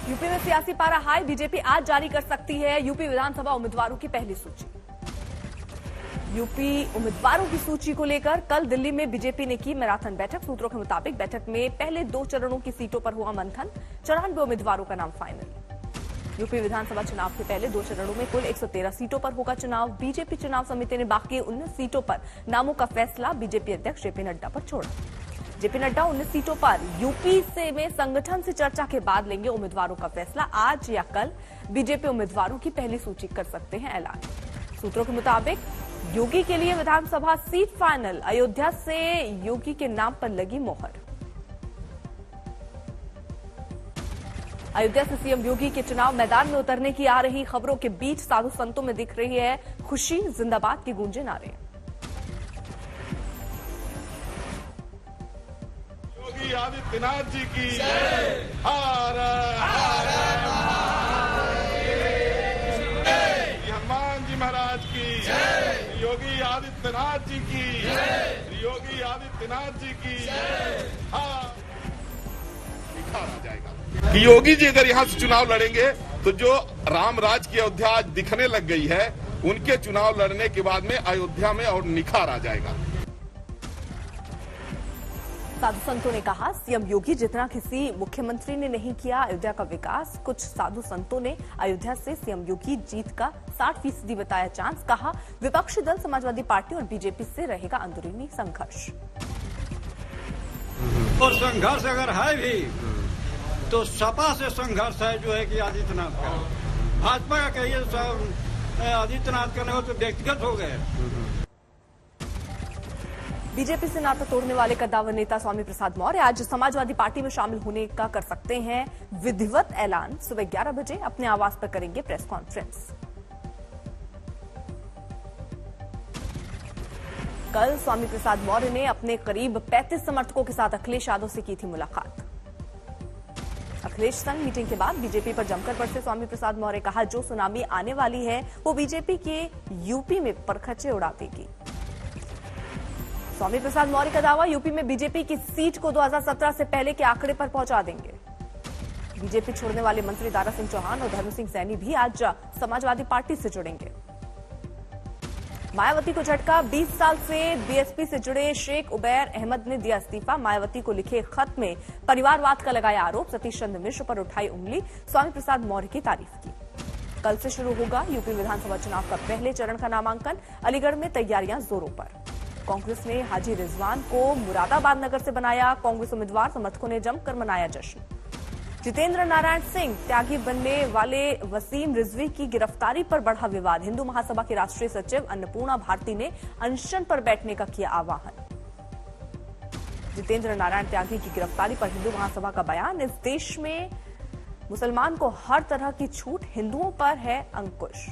UP में सियासी पारा हाई, बीजेपी आज जारी कर सकती है यूपी विधानसभा उम्मीदवारों की पहली सूची। यूपी उम्मीदवारों की सूची को लेकर कल दिल्ली में बीजेपी ने की मैराथन बैठक। सूत्रों के मुताबिक बैठक में पहले 2 चरणों की सीटों पर हुआ मंथन। 94 उम्मीदवारों का नाम फाइनल। यूपी विधानसभा चुनाव के पहले 2 चरणों में कुल 113 सीटों पर होगा चुनाव। बीजेपी चुनाव समिति ने बाकी 19 सीटों पर नामों का फैसला बीजेपी अध्यक्ष जेपी नड्डा पर छोड़ा। जेपी नड्डा 19 सीटों पर यूपी से में संगठन से चर्चा के बाद लेंगे उम्मीदवारों का फैसला। आज या कल बीजेपी उम्मीदवारों की पहली सूची कर सकते हैं ऐलान। सूत्रों के मुताबिक योगी के लिए विधानसभा सीट फाइनल। अयोध्या से योगी के नाम पर लगी मोहर। अयोध्या से सीएम योगी के चुनाव मैदान में उतरने की आ रही खबरों के बीच साधु संतों में दिख रही है खुशी, जिंदाबाद की गूंजे नारे। योगी आदित्यनाथ जी की हर हर हनुमान जी महाराज की, योगी आदित्यनाथ जी की, योगी आदित्यनाथ जी की निखार आ जाएगा कि योगी जी अगर यहां से चुनाव लड़ेंगे तो जो राम राज की अयोध्या आज दिखने लग गई है, उनके चुनाव लड़ने के बाद में अयोध्या में और निखार आ जाएगा। साधु संतों ने कहा, सीएम योगी जितना किसी मुख्यमंत्री ने नहीं किया अयोध्या का विकास। कुछ साधु संतों ने अयोध्या से सीएम योगी जीत का 60% बताया चांस। कहा, विपक्षी दल समाजवादी पार्टी और बीजेपी से रहेगा अंदरूनी संघर्ष। और संघर्ष अगर है भी तो सपा से संघर्ष है जो है कि आदित्यनाथ का। भाजपा का कहिए आदित्यनाथ का नहीं हो तो व्यक्तिगत हो गए। बीजेपी से नाता तोड़ने वाले कद्दावर नेता स्वामी प्रसाद मौर्य आज समाजवादी पार्टी में शामिल होने का कर सकते हैं विधिवत ऐलान। सुबह 11 बजे अपने आवास पर करेंगे प्रेस कॉन्फ्रेंस। कल स्वामी प्रसाद मौर्य ने अपने करीब 35 समर्थकों के साथ अखिलेश यादव से की थी मुलाकात। अखिलेश संग मीटिंग के बाद बीजेपी पर जमकर बरसे स्वामी प्रसाद मौर्य। कहा, जो सुनामी आने वाली है वो बीजेपी के यूपी में परखचे उड़ा देगी। स्वामी प्रसाद मौर्य का दावा, यूपी में बीजेपी की सीट को 2017 से पहले के आंकड़े पर पहुंचा देंगे। बीजेपी छोड़ने वाले मंत्री दारा सिंह चौहान और धर्म सिंह सैनी भी आज समाजवादी पार्टी से जुड़ेंगे। मायावती को झटका, 20 साल से बीएसपी से जुड़े शेख उबैर अहमद ने दिया इस्तीफा। मायावती को लिखे खत में परिवारवाद का लगाया आरोप। सतीश चंद्र मिश्र पर उठाई उंगली। स्वामी प्रसाद मौर्य की तारीफ की। कल से शुरू होगा यूपी विधानसभा चुनाव का पहले चरण का नामांकन। अलीगढ़ में तैयारियां जोरों पर। कांग्रेस ने हाजी रिजवान को मुरादाबाद नगर से बनाया। कांग्रेस उम्मीदवार समर्थकों ने जमकर मनाया जश्न। जितेंद्र नारायण सिंह त्यागी बनने वाले वसीम रिजवी की गिरफ्तारी पर बढ़ा विवाद। हिंदू महासभा की राष्ट्रीय सचिव अन्नपूर्णा भारती ने अनशन पर बैठने का किया आह्वान। जितेंद्र नारायण त्यागी की गिरफ्तारी पर हिंदू महासभा का बयान, इस देश में मुसलमान को हर तरह की छूट, हिंदुओं पर है अंकुश।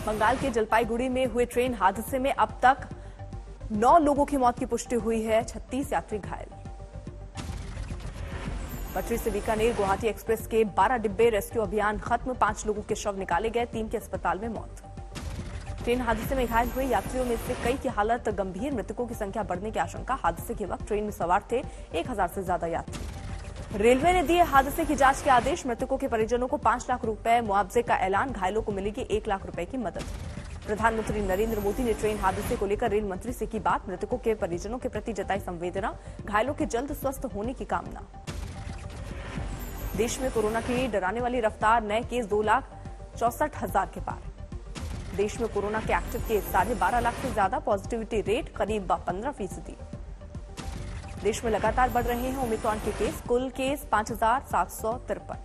बंगाल के जलपाईगुड़ी में हुए ट्रेन हादसे में अब तक 9 लोगों की मौत की पुष्टि हुई है। 36 यात्री घायल। पटरी से बीकानेर गुवाहाटी एक्सप्रेस के 12 डिब्बे, रेस्क्यू अभियान खत्म। 5 लोगों के शव निकाले गए, 3 के अस्पताल में मौत। ट्रेन हादसे में घायल हुए यात्रियों में से कई की हालत गंभीर। मृतकों की संख्या बढ़ने की आशंका। हादसे के वक्त ट्रेन में सवार थे 1000 से ज्यादा यात्री। रेलवे ने दिए हादसे की जांच के आदेश। मृतकों के परिजनों को 5 लाख रुपए मुआवजे का ऐलान। घायलों को मिलेगी 1 लाख रुपए की मदद। प्रधानमंत्री नरेंद्र मोदी ने ट्रेन हादसे को लेकर रेल मंत्री से की बात। मृतकों के परिजनों के प्रति जताई संवेदना। घायलों के जल्द स्वस्थ होने की कामना। देश में कोरोना की डराने वाली रफ्तार, नए केस 2,64,000 के पार। देश में कोरोना के एक्टिव केस 12.5 लाख से ज्यादा। पॉजिटिविटी रेट करीब 15%। देश में लगातार बढ़ रहे हैं ओमिक्रॉन के केस। कुल केस 5,753।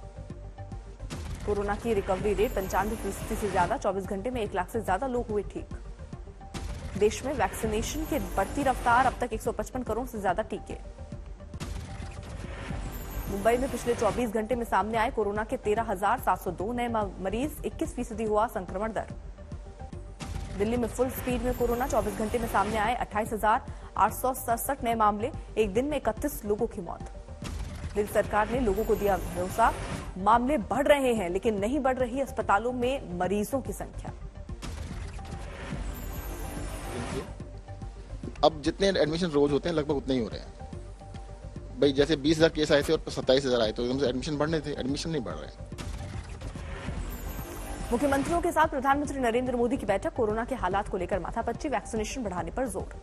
कोरोना की रिकवरी रेट 95% से ज्यादा। 24 घंटे में 1 लाख से ज्यादा लोग हुए ठीक। देश में वैक्सीनेशन की बढ़ती रफ्तार, अब तक 155 करोड़ से ज्यादा टीके। मुंबई में पिछले 24 घंटे में सामने आए कोरोना के 13,702 नए मरीज। 21% हुआ संक्रमण दर। दिल्ली में फुल स्पीड में कोरोना, 24 घंटे में सामने आए 28,867 नए मामले। एक दिन में 31 लोगों की मौत। दिल्ली सरकार ने लोगों को दिया भरोसा, मामले बढ़ रहे हैं लेकिन नहीं बढ़ रही अस्पतालों में मरीजों की संख्या। अब जितने एडमिशन रोज होते हैं लगभग उतने ही हो रहे हैं भाई। जैसे 20,000 केस आए थे और 27,000 आए तो एकदम से एडमिशन बढ़ने थे, एडमिशन नहीं बढ़ रहे हैं। मुख्यमंत्रियों के साथ प्रधानमंत्री नरेंद्र मोदी की बैठक, कोरोना के हालात को लेकर माथापच्ची, वैक्सीनेशन बढ़ाने पर जोर।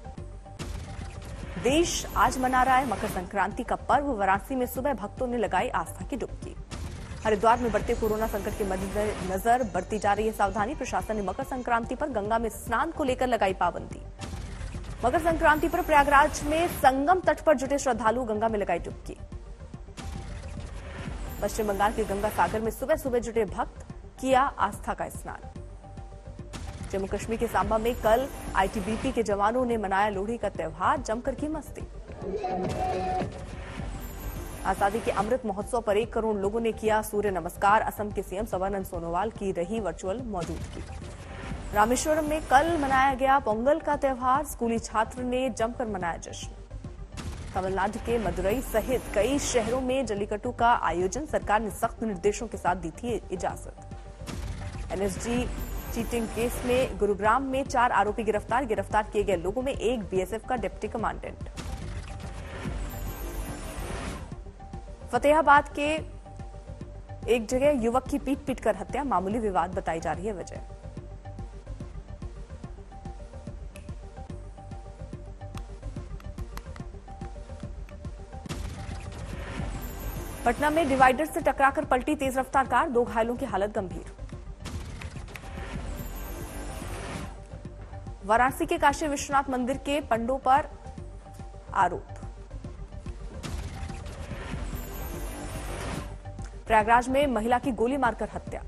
देश आज मना रहा है मकर संक्रांति का पर्व। वाराणसी में सुबह भक्तों ने लगाई आस्था की डुबकी। हरिद्वार में बढ़ते कोरोना संकट के मद्देनजर बढ़ती जा रही है सावधानी। प्रशासन ने मकर संक्रांति पर गंगा में स्नान को लेकर लगाई पाबंदी। मकर संक्रांति पर प्रयागराज में संगम तट पर जुटे श्रद्धालु गंगा में लगाई डुबकी। पश्चिम बंगाल के गंगा सागर में सुबह सुबह जुटे भक्त किया आस्था का स्नान। जम्मू कश्मीर के सांबा में कल आईटीबीपी के जवानों ने मनाया लोहड़ी का त्योहार, जमकर की मस्ती। आजादी के अमृत महोत्सव पर 1 करोड़ लोगों ने किया सूर्य नमस्कार। असम के सीएम सर्बानंद सोनोवाल की रही वर्चुअल मौजूदगी। रामेश्वरम में कल मनाया गया पोंगल का त्योहार, स्कूली छात्र ने जमकर मनाया जश्न। तमिलनाडु के मदुरई सहित कई शहरों में जल्लीकट्टू का आयोजन, सरकार ने सख्त निर्देशों के साथ दी थी इजाजत। एनएसजी चीटिंग केस में गुरुग्राम में 4 आरोपी गिरफ्तार किए गए लोगों में एक बीएसएफ का डिप्टी कमांडेंट। फतेहाबाद के एक जगह युवक की पीट कर हत्या, मामूली विवाद बताई जा रही है वजह। पटना में डिवाइडर से टकराकर पलटी तेज रफ्तार कार, 2 घायलों की हालत गंभीर। वाराणसी के काशी विश्वनाथ मंदिर के पंडों पर आरोप। प्रयागराज में महिला की गोली मारकर हत्या।